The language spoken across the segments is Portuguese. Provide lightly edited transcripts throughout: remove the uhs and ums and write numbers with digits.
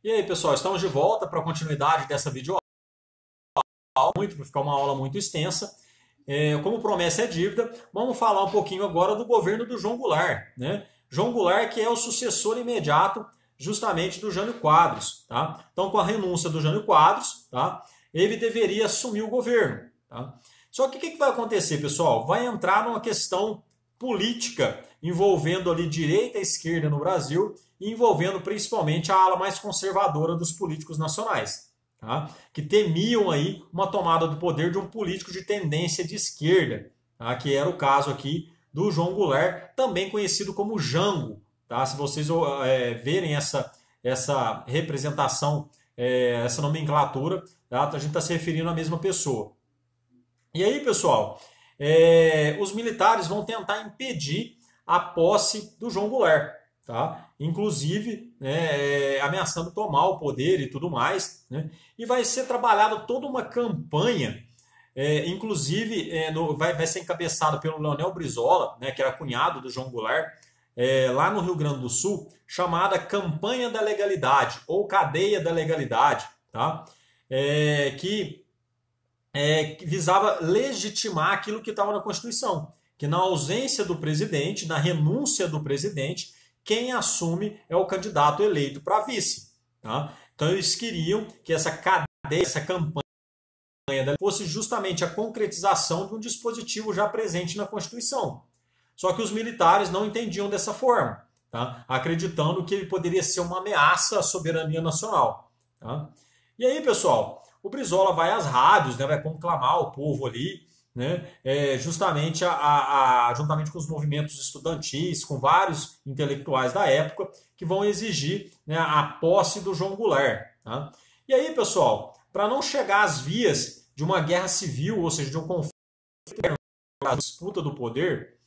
E aí, pessoal, estamos de volta para a continuidade dessa videoaula, muito para ficar uma aula muito extensa. Como promessa é dívida, vamos falar um pouquinho agora do governo do João Goulart, né? João Goulart, que é o sucessor imediato justamente do Jânio Quadros, tá? Então, com a renúncia do Jânio Quadros, tá? Ele deveria assumir o governo, tá? Só que o que vai acontecer, pessoal? Vai entrar numa questão política envolvendo ali direita e esquerda no Brasil e envolvendo principalmente a ala mais conservadora dos políticos nacionais, tá? Que temiam aí uma tomada do poder de um político de tendência de esquerda, tá? Que era o caso aqui do João Goulart, também conhecido como Jango. Tá? Se vocês verem essa representação, essa nomenclatura, tá? A gente está se referindo à mesma pessoa. E aí, pessoal, os militares vão tentar impedir a posse do João Goulart, tá? Inclusive, né, ameaçando tomar o poder e tudo mais, né? E vai ser trabalhada toda uma campanha, inclusive vai ser encabeçada pelo Leonel Brizola, né, que era cunhado do João Goulart, lá no Rio Grande do Sul, chamada Campanha da Legalidade ou Cadeia da Legalidade, tá? Que visava legitimar aquilo que estava na Constituição, que na ausência do presidente, na renúncia do presidente, quem assume é o candidato eleito para vice. Tá? Então eles queriam que essa cadeia, essa campanha fosse justamente a concretização de um dispositivo já presente na Constituição. Só que os militares não entendiam dessa forma, tá? Acreditando que ele poderia ser uma ameaça à soberania nacional. Tá? E aí, pessoal, o Brizola vai às rádios, né, vai conclamar o povo ali, né, justamente juntamente com os movimentos estudantis, com vários intelectuais da época, que vão exigir, né, a posse do João Goulart. Tá? E aí, pessoal, para não chegar às vias de uma guerra civil, ou seja, de um conflito, uma disputa do poder,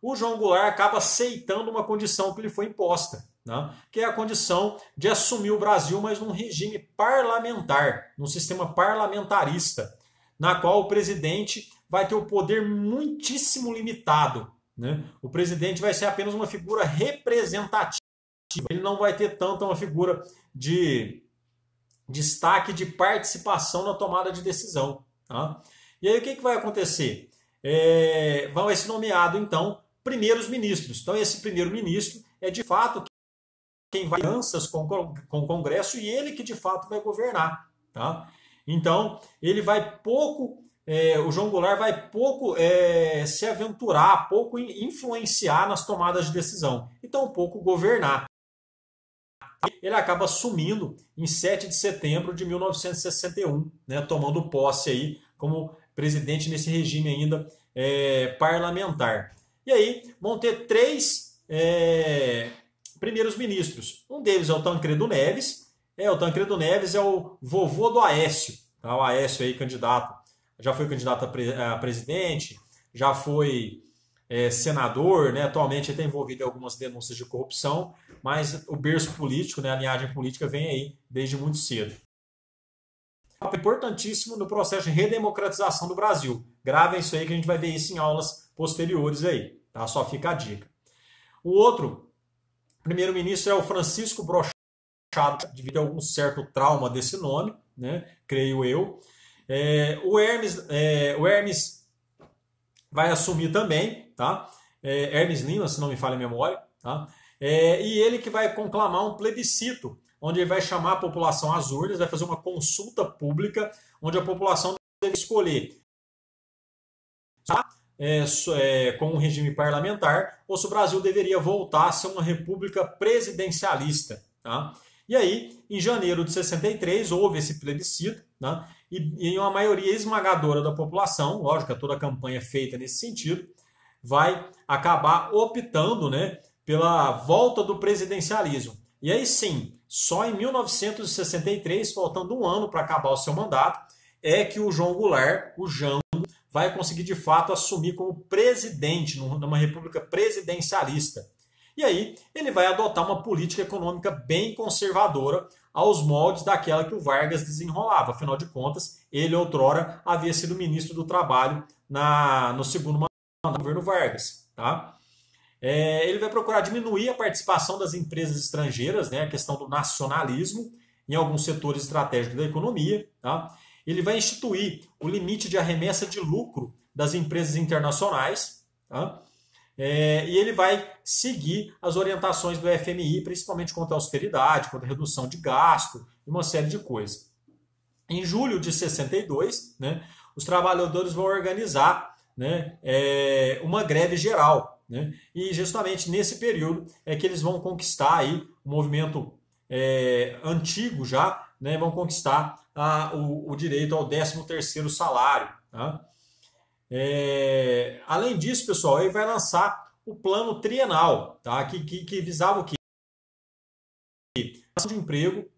o João Goulart acaba aceitando uma condição que lhe foi imposta, né? Que é a condição de assumir o Brasil, mas num regime parlamentar, num sistema parlamentarista, na qual o presidente vai ter o poder muitíssimo limitado. Né? O presidente vai ser apenas uma figura representativa, ele não vai ter tanto uma figura de destaque de participação na tomada de decisão. Tá? E aí o que vai acontecer? Vai ser nomeado, então, primeiros ministros. Então, esse primeiro-ministro é, de fato, quem vai em alianças com o Congresso e ele que, de fato, vai governar. Tá? Então, ele vai pouco, o João Goulart vai pouco se aventurar, pouco influenciar nas tomadas de decisão. Então, pouco governar. Ele acaba assumindo em 7 de setembro de 1961, né, tomando posse aí como presidente nesse regime ainda parlamentar. E aí vão ter três primeiros ministros. Um deles é o Tancredo Neves. O Tancredo Neves é o vovô do Aécio. Tá? O Aécio aí, já foi candidato a presidente, já foi senador, né? Atualmente está envolvido em algumas denúncias de corrupção, mas o berço político, né, a linhagem política vem aí desde muito cedo. Importantíssimo no processo de redemocratização do Brasil. Gravem isso aí que a gente vai ver isso em aulas posteriores aí, tá? Só fica a dica. O outro primeiro-ministro é o Francisco Brochado, devido a algum certo trauma desse nome, né? Creio eu. O Hermes vai assumir também, tá? Hermes Lima, se não me falha a memória, tá? E ele que vai conclamar um plebiscito, onde ele vai chamar a população às urnas, vai fazer uma consulta pública, onde a população deve escolher com um regime parlamentar, ou se o Brasil deveria voltar a ser uma república presidencialista. Tá? E aí, em janeiro de 63, houve esse plebiscito, tá? E uma maioria esmagadora da população, lógico, toda a campanha feita nesse sentido, vai acabar optando, né, pela volta do presidencialismo. E aí sim, só em 1963, faltando um ano para acabar o seu mandato, é que o João Goulart, o Jango, vai conseguir de fato assumir como presidente numa república presidencialista. E aí ele vai adotar uma política econômica bem conservadora aos moldes daquela que o Vargas desenrolava. Afinal de contas, ele outrora havia sido ministro do Trabalho no segundo mandato do governo Vargas. Tá? Ele vai procurar diminuir a participação das empresas estrangeiras, né, a questão do nacionalismo, em alguns setores estratégicos da economia. Tá? Ele vai instituir o limite de arremessa de lucro das empresas internacionais. Tá? E ele vai seguir as orientações do FMI, principalmente quanto à austeridade, quanto à redução de gasto e uma série de coisas. Em julho de 62, né, os trabalhadores vão organizar, né, uma greve geral. Né, e justamente nesse período é que eles vão conquistar aí, o movimento antigo já, né, vão conquistar o direito ao 13º salário. Tá? Além disso, pessoal, ele vai lançar o plano trienal, tá? que visava o quê? De emprego,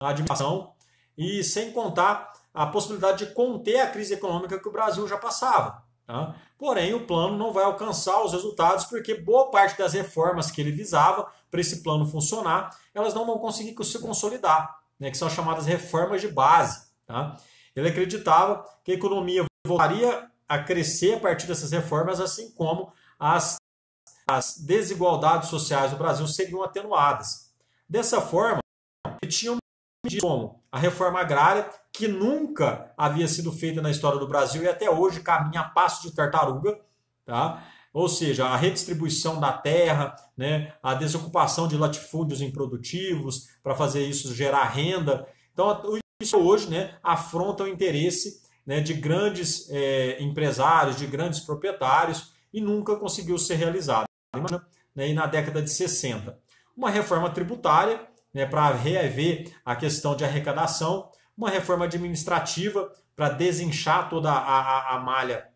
a administração, e sem contar a possibilidade de conter a crise econômica que o Brasil já passava. Tá? Porém, o plano não vai alcançar os resultados porque boa parte das reformas que ele visava para esse plano funcionar, elas não vão conseguir se consolidar, né? Que são as chamadas reformas de base. Tá? Ele acreditava que a economia voltaria a crescer a partir dessas reformas, assim como as desigualdades sociais do Brasil seriam atenuadas. Dessa forma, ele tinha como a reforma agrária, que nunca havia sido feita na história do Brasil e até hoje caminha a passo de tartaruga, tá? Ou seja, a redistribuição da terra, né? A desocupação de latifúndios improdutivos para fazer isso gerar renda. Então, isso hoje, né, afronta o interesse, né, de grandes empresários, de grandes proprietários, e nunca conseguiu ser realizado. Né, e na década de 60. Uma reforma tributária, né, para rever a questão de arrecadação, uma reforma administrativa para desinchar toda a malha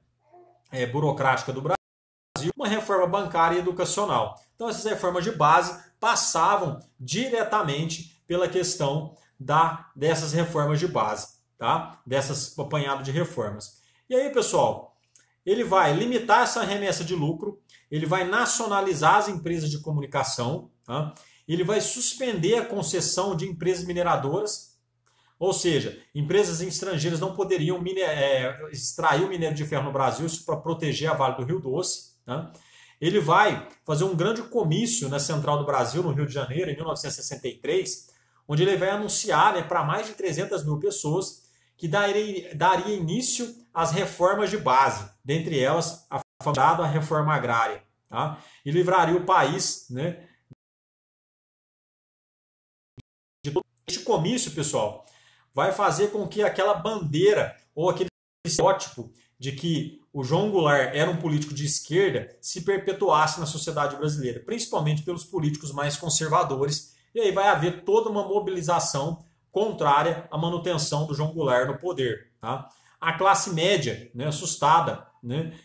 burocrática do Brasil, uma reforma bancária e educacional. Então, essas reformas de base passavam diretamente pela questão dessas reformas de base. Tá? Dessas apanhado de reformas. E aí, pessoal, ele vai limitar essa remessa de lucro, ele vai nacionalizar as empresas de comunicação, tá? Ele vai suspender a concessão de empresas mineradoras, ou seja, empresas estrangeiras não poderiam extrair o minério de ferro no Brasil, isso para proteger a Vale do Rio Doce. Tá? Ele vai fazer um grande comício na Central do Brasil, no Rio de Janeiro, em 1963, onde ele vai anunciar, né, para mais de 300 mil pessoas que daria início às reformas de base, dentre elas a reforma agrária, tá? E livraria o país, né, de todo este comício, pessoal, vai fazer com que aquela bandeira ou aquele estereótipo de que o João Goulart era um político de esquerda se perpetuasse na sociedade brasileira, principalmente pelos políticos mais conservadores. E aí vai haver toda uma mobilização contrária à manutenção do João Goulart no poder. Tá? A classe média, né, assustada, né,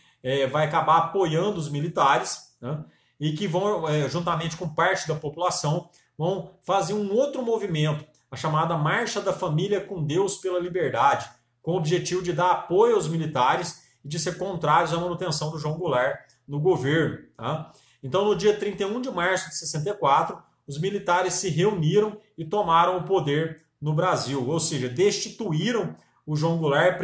vai acabar apoiando os militares, né, e que vão, juntamente com parte da população, vão fazer um outro movimento, a chamada Marcha da Família com Deus pela Liberdade, com o objetivo de dar apoio aos militares e de ser contrários à manutenção do João Goulart no governo. Tá? Então, no dia 31 de março de 64, os militares se reuniram e tomaram o poder no Brasil, ou seja, destituíram o João Goulart,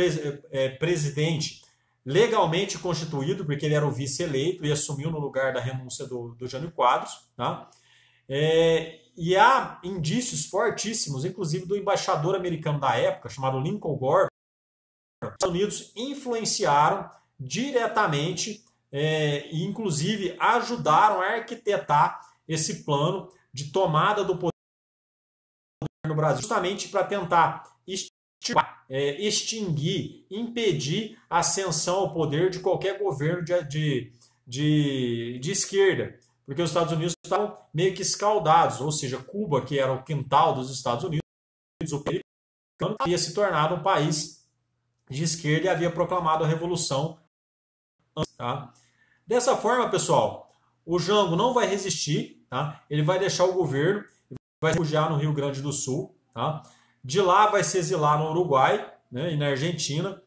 presidente legalmente constituído, porque ele era o vice-eleito e assumiu no lugar da renúncia do Jânio Quadros. Tá? E há indícios fortíssimos, inclusive do embaixador americano da época, chamado Lincoln Gordon, os Estados Unidos influenciaram diretamente e, inclusive, ajudaram a arquitetar esse plano de tomada do poder no Brasil, justamente para tentar extinguir, impedir a ascensão ao poder de qualquer governo de esquerda, porque os Estados Unidos estavam meio que escaldados, ou seja, Cuba, que era o quintal dos Estados Unidos, o americano, havia se tornado um país de esquerda e havia proclamado a Revolução. Tá? Dessa forma, pessoal, o Jango não vai resistir, tá? Ele vai deixar o governo, vai se refugiar no Rio Grande do Sul, tá? De lá vai se exilar no Uruguai, né, e na Argentina,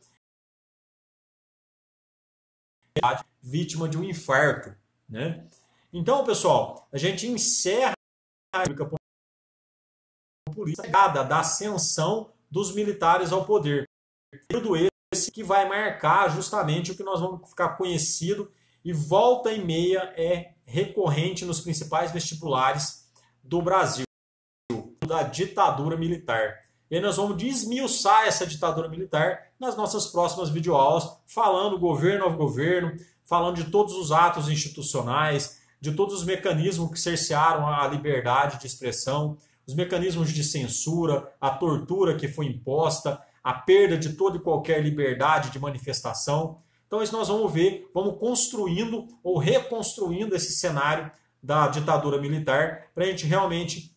vítima de um infarto. Né? Então, pessoal, a gente encerra a política da ascensão dos militares ao poder. Período esse que vai marcar justamente o que nós vamos ficar conhecido e volta e meia é recorrente nos principais vestibulares do Brasil. da ditadura militar. E aí nós vamos desmiuçar essa ditadura militar nas nossas próximas videoaulas, falando governo a governo, falando de todos os atos institucionais, de todos os mecanismos que cercearam a liberdade de expressão, os mecanismos de censura, a tortura que foi imposta, a perda de toda e qualquer liberdade de manifestação. Então isso nós vamos ver, vamos construindo ou reconstruindo esse cenário da ditadura militar para a gente realmente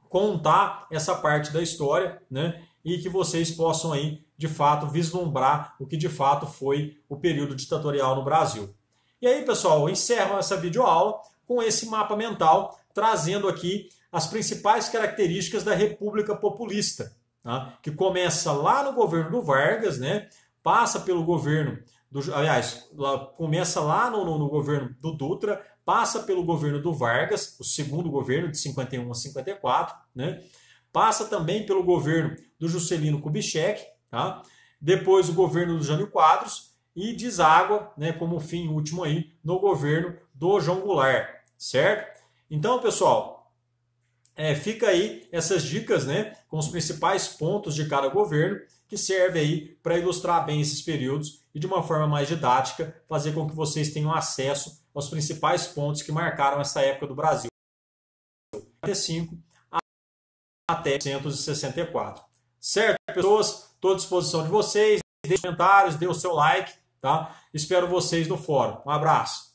contar essa parte da história, né? E que vocês possam aí, de fato, vislumbrar o que de fato foi o período ditatorial no Brasil. E aí, pessoal, eu encerro essa videoaula com esse mapa mental, trazendo aqui as principais características da República Populista, tá? Que começa lá no governo do Vargas, né? Passa pelo governo começa lá no governo do Dutra, passa pelo governo do Vargas, o segundo governo, de 51 a 54, né? Passa também pelo governo do Juscelino Kubitschek, tá? Depois o governo do Jânio Quadros e deságua, né, como fim último aí, no governo do João Goulart, certo? Então, pessoal, fica aí essas dicas, né, com os principais pontos de cada governo, que serve aí para ilustrar bem esses períodos e de uma forma mais didática, fazer com que vocês tenham acesso aos principais pontos que marcaram essa época do Brasil, 1945 até 1964. Certo, pessoas? Estou à disposição de vocês. Deixe comentários, dê o seu like, tá? Espero vocês no fórum. Um abraço.